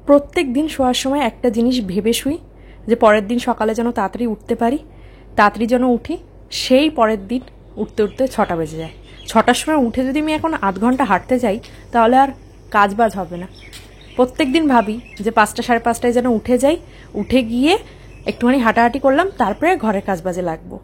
প্রত্যেক দিন শোয়ার সময় একটা জিনিস ভেবে শুই যে পরের দিন সকালে যেন তাড়াতাড়ি উঠতে পারি, তাড়াতাড়ি যেন উঠি। সেই পরের দিন উঠতে উঠতে 6টা বেজে যায়। 6টার সময় উঠে যদি আমি এখন আধ ঘন্টা হাঁটতে যাই তাহলে আর কাজবাজ হবে না। প্রত্যেক দিন ভাবি যে 5টা সাড়ে 5টায় যেন উঠে যাই, উঠে গিয়ে একটুখানি হাঁটাহাঁটি করলাম, তারপরে ঘরের কাজবাজে লাগবো।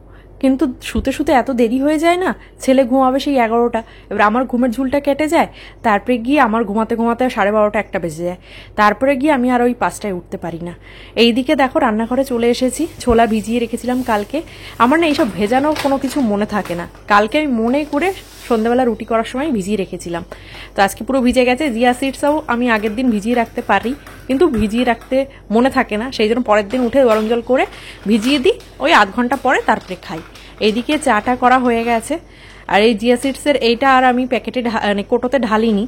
কিন্তু শুতে শুতে এত দেরি হয়ে যায় না, ছেলে ঘুমাবে সেই 11টা, এবার আমার ঘুমের ঝুলটা কেটে যায়, তারপরে গিয়ে আমার ঘুমাতে ঘুমাতে 12:30 1টা বেজে যায়, তারপরে গিয়ে আমি আর ওই 5টায় উঠতে পারি না। এইদিকে দেখো রান্নাঘরে চলে এসেছি, ছোলা ভিজিয়ে রেখেছিলাম কালকে। আমার না এইসব ভেজানো কোনো কিছু মনে থাকে না, কালকে আমি মনে করে সন্ধ্যাবেলা রুটি করার সময় ভিজিয়ে রেখেছিলাম, তো আজকে পুরো ভিজে গেছে। জিয়া সিডসও আমি আগের দিন ভিজিয়ে রাখতে পারি, কিন্তু ভিজিয়ে রাখতে মনে থাকে না, সেই জন্য পরের দিন উঠে গরম জল করে ভিজিয়ে দিই, ওই আধ ঘন্টা পরে তারপরে খাই। এইদিকে চাটা করা হয়ে গেছে। আর এই জিয়া সিডসের এইটা আর আমি প্যাকেটে মানে কোটোতে ঢালিনি।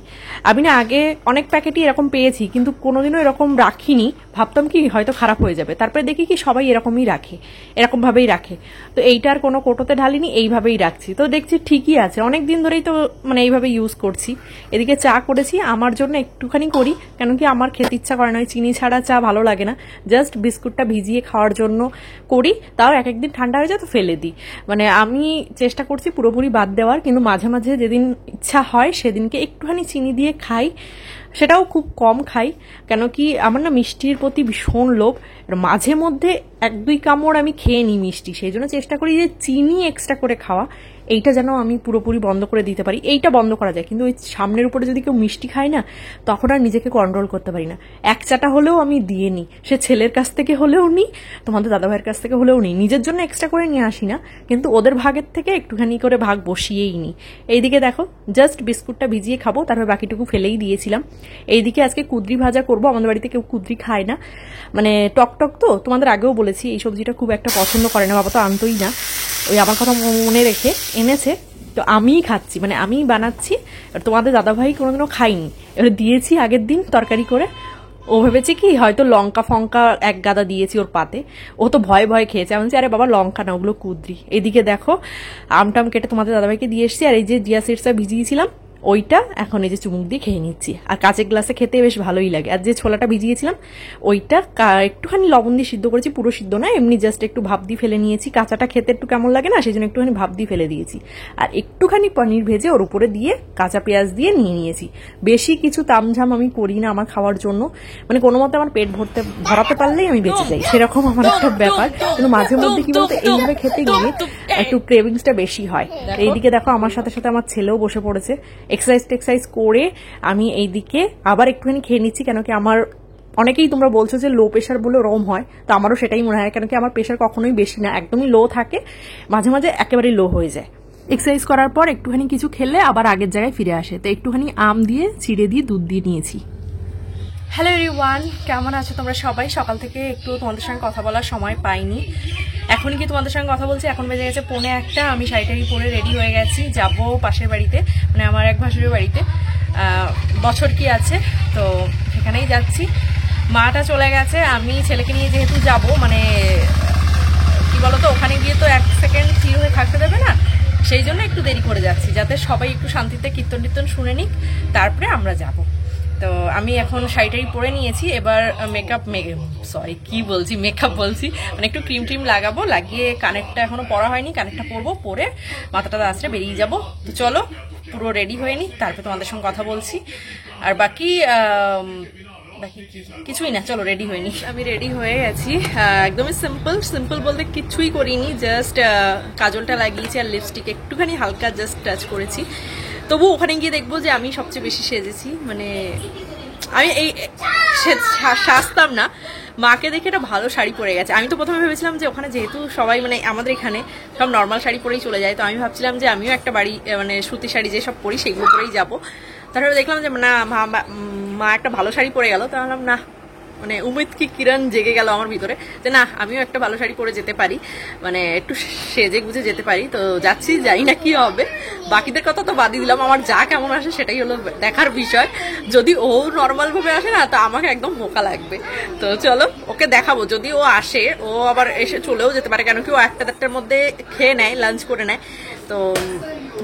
আমি না আগে অনেক প্যাকেটই এরকম পেয়েছি, কিন্তু কোনোদিনও এরকম রাখিনি, ভাবতাম কি হয়তো খারাপ হয়ে যাবে, তারপরে দেখি কি সবাই এরকমই রাখে, এরকমভাবেই রাখে। তো এইটার কোনো কোটোতে ঢালিনি, এইভাবেই রাখছি, তো দেখছি ঠিকই আছে, অনেক দিন ধরেই তো মানে এইভাবে ইউজ করছি। এদিকে চা করেছি, আমার জন্য একটুখানি করি, কেন কি আমার খেতে ইচ্ছা করে না, চিনি ছাড়া চা ভালো লাগে না, জাস্ট বিস্কুটটা ভিজিয়ে খাওয়ার জন্য করি, তাও এক একদিন ঠান্ডা হয়ে যায় তো ফেলে দিই। মানে আমি চেষ্টা করছি পুরোপুরি বাদ দেওয়ার, কিন্তু মাঝে মাঝে যেদিন ইচ্ছা হয় সেদিনকে একটুখানি চিনি দিয়ে খাই, সেটাও খুব কম খাই, কেন কি আমার না মিষ্টির প্রতি ভীষণ লোভ। মাঝে মধ্যে 1-2 কামড় আমি খেয়ে নিই মিষ্টি, সেই জন্য চেষ্টা করি যে চিনি এক্সট্রা করে খাওয়া, এইটা যেন আমি পুরোপুরি বন্ধ করে দিতে পারি। এইটা বন্ধ করা যায়, কিন্তু ওই সামনের উপরে যদি কেউ মিষ্টি খায় না, তখন আর নিজেকে কন্ট্রোল করতে পারি না, এক চাটা হলেও আমি দিয়ে নিই, সে ছেলের কাছ থেকে হলেও নিই, তোমাদের দাদাভাইয়ের কাছ থেকে হলেও নিই, নিজের জন্য এক্সট্রা করে নিয়ে আসি না, কিন্তু ওদের ভাগের থেকে একটুখানি করে ভাগ বসিয়েই নিই। এইদিকে দেখো জাস্ট বিস্কুটটা ভিজিয়ে খাবো, তারপর বাকিটুকু ফেলেই দিয়েছিলাম। এইদিকে আজকে কুদরি ভাজা করব, আমাদের বাড়িতে কেউ কুদরি খায় না, মানে টক টক তো, তোমাদের আগেও বলেছি এই সবজিটা খুব একটা পছন্দ করে না, বাবা তো আনতোই না, ওই আমার কথা মনে রেখে এনেছে, তো আমিই খাচ্ছি, মানে আমিই বানাচ্ছি। তোমাদের দাদাভাই কোনোদিনও খাইনি, এবার দিয়েছি আগের দিন তরকারি করে, ও ভেবেছে কি হয়তো লঙ্কা ফঙ্কা এক গাদা দিয়েছি ওর পাতে, ও তো ভয়ে ভয়ে খেয়েছে। আমি বলছি আরে বাবা লঙ্কা না, ওগুলো কুদরি। এদিকে দেখো আমটাম কেটে তোমাদের দাদাভাইকে দিয়ে এসেছি, আর এই যে জিয়া সিডসটা ভিজিয়েছিলাম ওইটা এখন এই যে চুমুক দিয়ে খেয়ে নিচ্ছি, আর কাঁচের গ্লাসে খেতে বেশ ভালোই লাগে। আর যে ছোলাটা ভিজিয়েছিলাম ওইটা একটুখানি লবণ দিয়ে সিদ্ধ করেছি, পুরো সিদ্ধ না, এমনি জাস্ট একটু ভাপ দিয়ে ফেলে নিয়েছি, কাঁচাটা খেতে একটু কেমন লাগে না, সেই জন্য একটুখানি ভাপ দিয়ে ফেলে দিয়েছি। আর একটুখানি পনির ভেজে ওর উপরে দিয়ে কাঁচা পেঁয়াজ দিয়ে নিয়ে নিয়েছি। বেশি কিছু তামঝাম আমি করি না আমার খাওয়ার জন্য, মানে কোনো মতে আমার পেট ভরাতে পারলেই আমি বেঁচে যাই, সেরকম আমার একটা ব্যাপার। কিন্তু মাঝে মধ্যে কি বলতো এইভাবে খেতে গিয়ে একটু ক্রেভিংসটা বেশি হয়। এইদিকে দেখো আমার সাথে সাথে আমার ছেলেও বসে পড়েছে, এক্সারসাইজ করে আমি এইদিকে আবার একটুখানি খেয়ে নিচ্ছি, কেন কি আমার অনেকেই তোমরা বলছো যে লো প্রেশার বলে ওরম হয়, তো আমারও সেটাই মনে হয়, কেন কি আমার প্রেশার কখনোই বেশি না, একদমই লো থাকে, মাঝে মাঝে একেবারেই লো হয়ে যায়। এক্সারসাইজ করার পর একটুখানি কিছু খেলে আবার আগের জায়গায় ফিরে আসে, তো একটুখানি আম দিয়ে চিড়ে দিয়ে দুধ দিয়ে নিয়েছি। হ্যালো এভরিওয়ান, কেমন আছো তোমরা সবাই? সকাল থেকে একটু তোমাদের সঙ্গে কথা বলার সময় পাইনি, এখনই কি তোমাদের সঙ্গে কথা বলছি, এখন বেজে গেছে 1:45। আমি শাড়ি পরে রেডি হয়ে গেছি, যাব পাশের বাড়িতে, মানে আমার এক ভাসুরের বাড়িতে, বছর কি আছে, তো সেখানেই যাচ্ছি। মাটা চলে গেছে, আমি ছেলেকে নিয়ে যেহেতু যাব, মানে কি বলতো ওখানে গিয়ে তো 1 সেকেন্ড স্থির হয়ে থাকতে দেবে না, সেই জন্য একটু দেরি করে যাচ্ছি, যাতে সবাই একটু শান্তিতে কীর্তন টীর্তন শুনে নিক, তারপরে আমরা যাব। তো আমি এখন শাড়িটাই পরে নিয়েছি, এবার মেকআপ বলছি, মানে একটু ক্রিম ট্রিম লাগাবো, লাগিয়ে কানেরটা এখনো পরা হয়নি, কানেরটা পরবো, পরে মাথাটা আঁচড়ে বেরিয়ে যাব। তো চলো পুরো রেডি হয়ে নি, তারপরে তোমাদের সঙ্গে কথা বলছি। আর বাকি কিছুই না, চলো রেডি হয়ে নি। আমি রেডি হয়ে গেছি, একদমই সিম্পল বলতে কিছুই করিনি, জাস্ট কাজলটা লাগিয়েছি আর লিপস্টিক একটুখানি হালকা জাস্ট টাচ করেছি। তবু ওখানে গিয়ে দেখবো যে আমি সবচেয়ে বেশি সেজেছি, মানে আমি এই সাজতাম না, মাকে দেখে একটা ভালো শাড়ি পরে গেছে। আমি তো প্রথমে ভেবেছিলাম যে ওখানে যেহেতু সবাই মানে আমাদের এখানে সব নর্মাল শাড়ি পরেই চলে যায়, তো আমি ভাবছিলাম যে আমিও একটা মানে সুতি শাড়ি যেসব পরি সেগুলো পরেই যাবো। তারপরে দেখলাম যে না, মা একটা ভালো শাড়ি পরে গেল, তো ভাবলাম না, মানে উমিদ কি কিরণ জেগে গেল আমার ভিতরে যে না আমিও একটা ভালো শাড়ি পরে যেতে পারি, মানে একটু সেজে গুজে যেতে পারি। তো যাচ্ছি, জানি না কি হবে, বাকিদের কথা তো বাদই দিলাম, আমার যা কেমন আসে সেটাই হলো দেখার বিষয়। যদি ও নর্মাল ভাবে আসে না, তো আমাকে একদম মোকা লাগবে। তো চলো ওকে দেখাবো, যদি ও আসে, ও আবার এসে চলেও যেতে পারে, কেন কি ও 1-1টার মধ্যে খেয়ে নেয়, লাঞ্চ করে নেয়, তো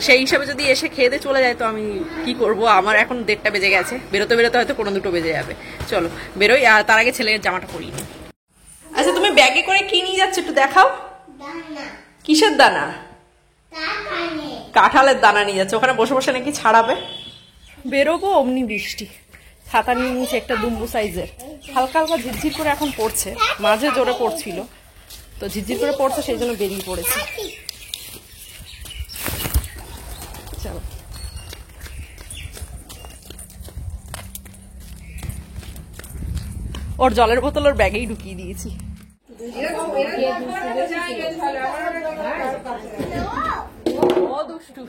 সেই হিসাবে যদি এসে খেয়ে দিয়ে চলে যায় তো আমি কি করব, আমার এখন 1:30 বেজে গেছে, বেরোতে বেরোতে হয়তো 1:45 বেজে যাবে। চলো বেরোই, আর তার আগে ছেলের জামাটা পরিয়ে নিই। আচ্ছা তুমি ব্যাগে করে কি নিয়ে যাচ্ছ একটু দেখাও। কিসের দানা? কাঁঠালের দানা নিয়ে যাচ্ছে, ওখানে বসে বসে নাকি ছাড়াবে। বেরোবো অমনি বৃষ্টি, ছাতা নিয়ে নিয়েছে একটা দুম্বু সাইজের, হালকা হালকা ঝিরঝির করে এখন পড়ছে, মাঝে জোরে পড়ছিল তো ঝিরঝির করে পড়ছে সেই জন্য বেরিয়ে পড়েছি। চলো ওর জলের বোতল ওর ব্যাগেই ঢুকিয়ে দিয়েছি। ও দুষ্টু।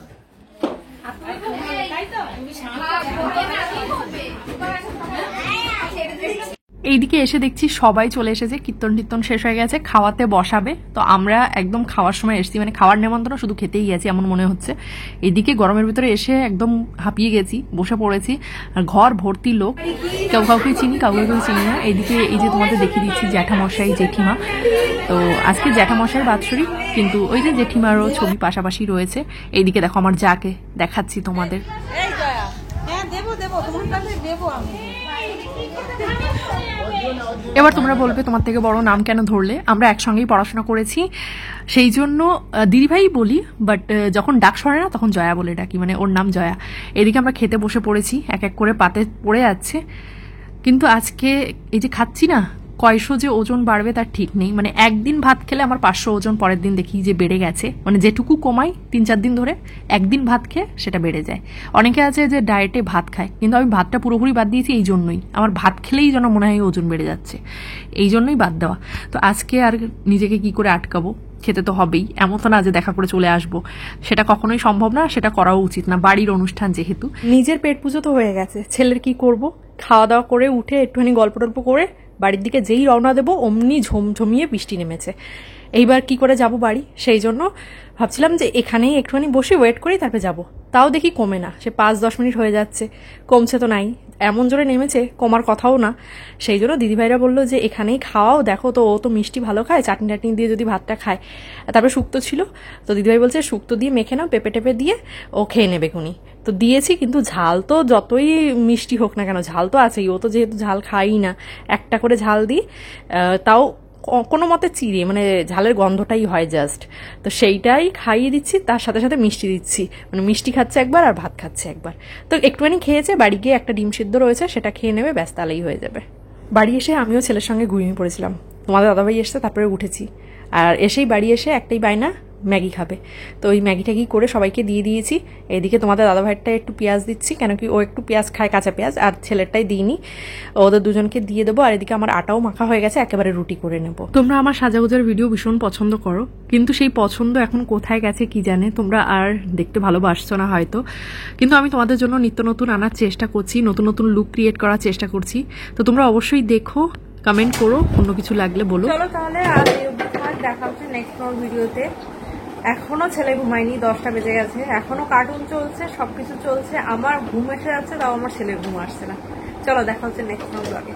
এইদিকে এসে দেখছি সবাই চলে এসেছে, কীর্তন টীর্তন শেষ হয়ে গেছে, খাওয়াতে বসাবে। তো আমরা একদম খাওয়ার সময় এসেছি, মানে খাওয়ার নেমন্ত্রণ শুধু খেতেই গেছি এমন মনে হচ্ছে। এইদিকে গরমের ভিতরে এসে একদম হাঁপিয়ে গেছি, বসে পড়েছি, আর ঘর ভর্তি লোক, কেউ কাউকে চিনি কাউকে চিনি না। এইদিকে এই যে তোমাদের দেখিয়ে দিচ্ছি জ্যাঠামশাই জেঠিমা, তো আজকে জ্যাঠামশাই বাৎসরিক, কিন্তু ওই যে জেঠিমারও ছবি পাশাপাশি রয়েছে। এইদিকে দেখো আমার যাকে দেখাচ্ছি তোমাদের। এবার তোমরা বলবে তোমার থেকে বড় নাম কেন ধরলে, আমরা একসঙ্গেই পড়াশোনা করেছি সেই জন্য দিদিভাই বলি, বাট যখন ডাক সরে না তখন জয়া বলে ডাকি, মানে ওর নাম জয়া। এদিকে আমরা খেতে বসে পড়েছি, এক এক করে পাতে পড়ে যাচ্ছে, কিন্তু আজকে এই যে খাচ্ছি না, কয়শো যে ওজন বাড়বে তার ঠিক নেই। মানে একদিন ভাত খেলে আমার 500 ওজন পরের দিন দেখি যে বেড়ে গেছে, মানে যেটুকু কমাই 3-4 দিন ধরে, একদিন ভাত খেয়ে সেটা বেড়ে যায়। অনেকে আছে যে ডায়েটে ভাত খায়, কিন্তু আমি ভাতটা পুরোপুরি বাদ দিয়েছি এই জন্যই, আমার ভাত খেলেই যেন মনে হয় ওজন বেড়ে যাচ্ছে, এই জন্যই বাদ দেওয়া। তো আজকে আর নিজেকে কি করে আটকাবো, খেতে তো হবেই, এমন তো না যে দেখা করে চলে আসবো, সেটা কখনোই সম্ভব না, সেটা করাও উচিত না, বাড়ির অনুষ্ঠান যেহেতু। নিজের পেট পুজো তো হয়ে গেছে, ছেলের কি করব, খাওয়া দাওয়া করে উঠে একটুখানি গল্প টল্প করে বাড়ির দিকে যেই রওনা দেবো অমনি ঝমঝমিয়ে বৃষ্টি নেমেছে। এইবার কি করে যাব বাড়ি, সেই জন্য ভাবছিলাম যে এখানেই একটুখানি বসে ওয়েট করি, তারপরে যাব। তাও দেখি কমে না, সে 5-10 মিনিট হয়ে যাচ্ছে, কমছে তো নাই, এমন জোরে নেমেছে, কমার কথাও না। সেই জন্য দিদিভাইরা বললো যে এখানেই খাওয়াও, দেখো তো ও তো মিষ্টি ভালো খায়, চাটনি টাটনি দিয়ে যদি ভাতটা খায়। তারপরে শুক্তো ছিল, তো দিদিভাই বলছে শুক্তো দিয়ে মেখে নাও, পেঁপে টেপে দিয়ে ও খেয়ে নেবে খুনি। তো দিয়েছি, কিন্তু ঝাল তো যতই মিষ্টি হোক না কেন ঝাল তো আছেই, ও তো যেহেতু ঝাল খাই না, একটা করে ঝাল দিই, তাও কোনো মতে চিড়ে, মানে ঝালের গন্ধটাই হয় জাস্ট, তো সেইটাই খাইয়ে দিচ্ছি, তার সাথে সাথে মিষ্টি দিচ্ছি, মানে মিষ্টি খাচ্ছে একবার আর ভাত খাচ্ছে একবার। তো একটুখানি খেয়েছে, বাড়ি গিয়ে একটা ডিম সিদ্ধ রয়েছে সেটা খেয়ে নেবে, ব্যাস তাহলেই হয়ে যাবে। বাড়ি এসে আমিও ছেলের সঙ্গে ঘুমিয়ে পড়েছিলাম, তোমাদের দাদাভাই এসছে তারপরে উঠেছি, আর এসেই বাড়ি এসে একটাই বায়না, ম্যাগি খাবে। তো ওই ম্যাগি ট্যাগি করে সবাইকে দিয়ে দিয়েছি। এদিকে তোমাদের দাদাভাইটা একটু পেঁয়াজ দিচ্ছি, কেন কি ও একটু পেঁয়াজ খায়, কাঁচা পেঁয়াজ, আর ছেলেরটাই দিইনি, ওদের দুজনকে দিয়ে দেবো। আর এদিকে আমার আটাও মাখা হয়ে গেছে, একেবারে রুটি করে নেব। তোমরা আমার সাজাগুজার ভিডিও ভীষণ পছন্দ করো, কিন্তু সেই পছন্দ এখন কোথায় গেছে কি জানে, তোমরা আর দেখতে ভালোবাসছো না হয়তো, কিন্তু আমি তোমাদের জন্য নিত্য নতুন আনার চেষ্টা করছি, নতুন নতুন লুক ক্রিয়েট করার চেষ্টা করছি। তো তোমরা অবশ্যই দেখো, কমেন্ট করো, অন্য কিছু লাগলে বলো। চলো তাহলে আর দেখা হচ্ছে নেক্সট ভিডিওতে। এখনো ছেলে ঘুমায়নি, 10টা বেজে গেছে, এখনো কার্টুন চলছে, সবকিছু চলছে, আমার ঘুম এসে যাচ্ছে, তাও আমার ছেলের ঘুম আসছে না। চলো দেখা হচ্ছে নেক্সট ব্লগে।